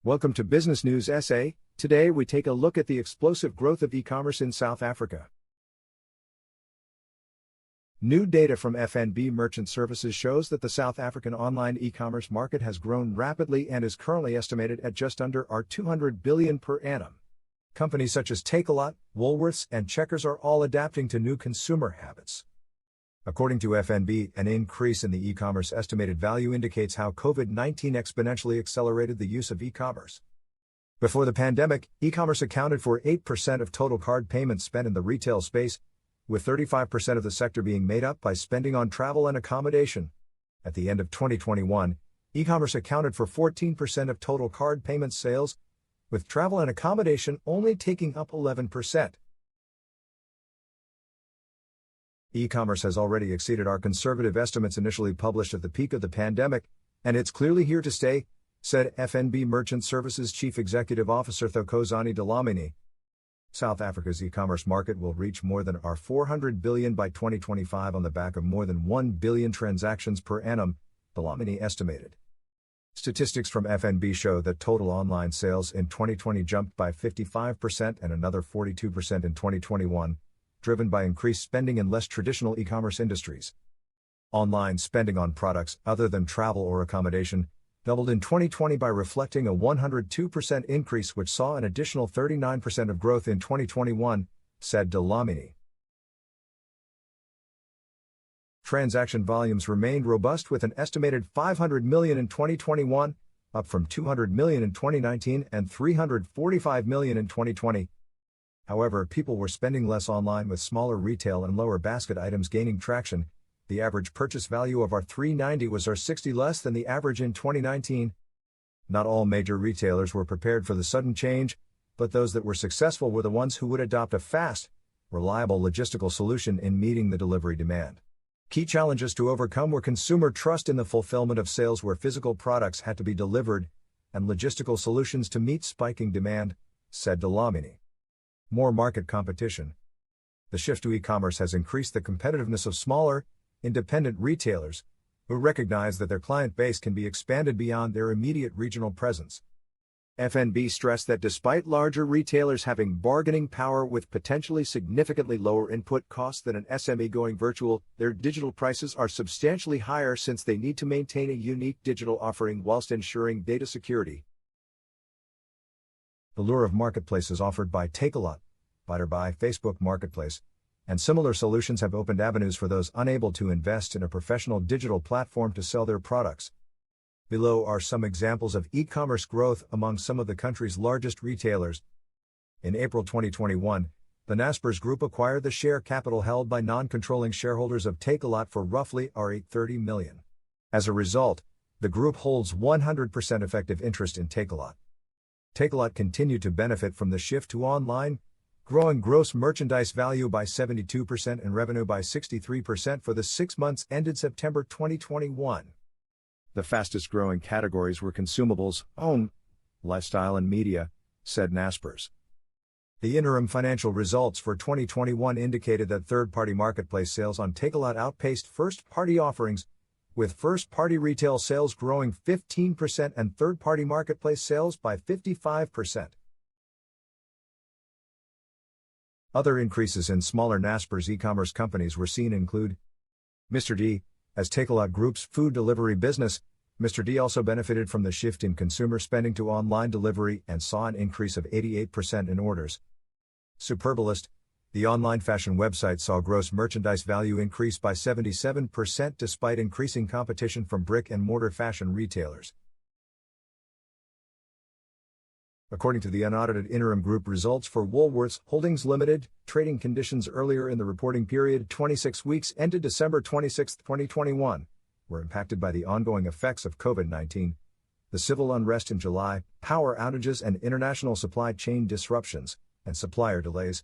Welcome to Business News SA. Today we take a look at the explosive growth of e-commerce in South Africa. New data from FNB Merchant Services shows that the South African online e-commerce market has grown rapidly and is currently estimated at just under R200 billion per annum. Companies such as Takealot, Woolworths, and Checkers are all adapting to new consumer habits. According to FNB, an increase in the e-commerce estimated value indicates how COVID-19 exponentially accelerated the use of e-commerce. Before the pandemic, e-commerce accounted for 8% of total card payments spent in the retail space, with 35% of the sector being made up by spending on travel and accommodation. At the end of 2021, e-commerce accounted for 14% of total card payment sales, with travel and accommodation only taking up 11%. E-commerce has already exceeded our conservative estimates initially published at the peak of the pandemic, and it's clearly here to stay, said FNB Merchant Services Chief Executive Officer Thokozani Dlamini. South Africa's e-commerce market will reach more than R400 billion by 2025 on the back of more than 1 billion transactions per annum, Dlamini estimated. Statistics from FNB show that total online sales in 2020 jumped by 55% and another 42% in 2021. Driven by increased spending in less traditional e-commerce industries. Online spending on products other than travel or accommodation doubled in 2020 by reflecting a 102% increase, which saw an additional 39% of growth in 2021, said Dlamini. Transaction volumes remained robust with an estimated 500 million in 2021, up from 200 million in 2019 and 345 million in 2020. However, people were spending less online with smaller retail and lower basket items gaining traction. The average purchase value of R390 was R60 less than the average in 2019. Not all major retailers were prepared for the sudden change, but those that were successful were the ones who would adopt a fast, reliable logistical solution in meeting the delivery demand. Key challenges to overcome were consumer trust in the fulfillment of sales where physical products had to be delivered, and logistical solutions to meet spiking demand, said Dlamini. More market competition. The shift to e-commerce has increased the competitiveness of smaller, independent retailers, who recognize that their client base can be expanded beyond their immediate regional presence. FNB stressed that despite larger retailers having bargaining power with potentially significantly lower input costs than an SME going virtual, their digital prices are substantially higher since they need to maintain a unique digital offering whilst ensuring data security. The lure of marketplaces offered by Takealot, Buy Facebook Marketplace, and similar solutions have opened avenues for those unable to invest in a professional digital platform to sell their products. Below are some examples of e-commerce growth among some of the country's largest retailers. In April 2021, the Naspers Group acquired the share capital held by non-controlling shareholders of Takealot for roughly R830 million. As a result, the group holds 100% effective interest in Takealot. Takealot continued to benefit from the shift to online, growing gross merchandise value by 72% and revenue by 63% for the 6 months ended September 2021. The fastest growing categories were consumables, home, lifestyle and media, said Naspers. The interim financial results for 2021 indicated that third-party marketplace sales on Takealot outpaced first-party offerings, with first-party retail sales growing 15% and third-party marketplace sales by 55%. Other increases in smaller Naspers e-commerce companies were seen include Mr. D. As Takealot Group's food delivery business, Mr. D also benefited from the shift in consumer spending to online delivery and saw an increase of 88% in orders. Superbalist, the online fashion website, saw gross merchandise value increase by 77% despite increasing competition from brick-and-mortar fashion retailers. According to the unaudited interim group results for Woolworths Holdings Limited, trading conditions earlier in the reporting period, 26 weeks ended December 26, 2021, were impacted by the ongoing effects of COVID-19, the civil unrest in July, power outages and international supply chain disruptions, and supplier delays.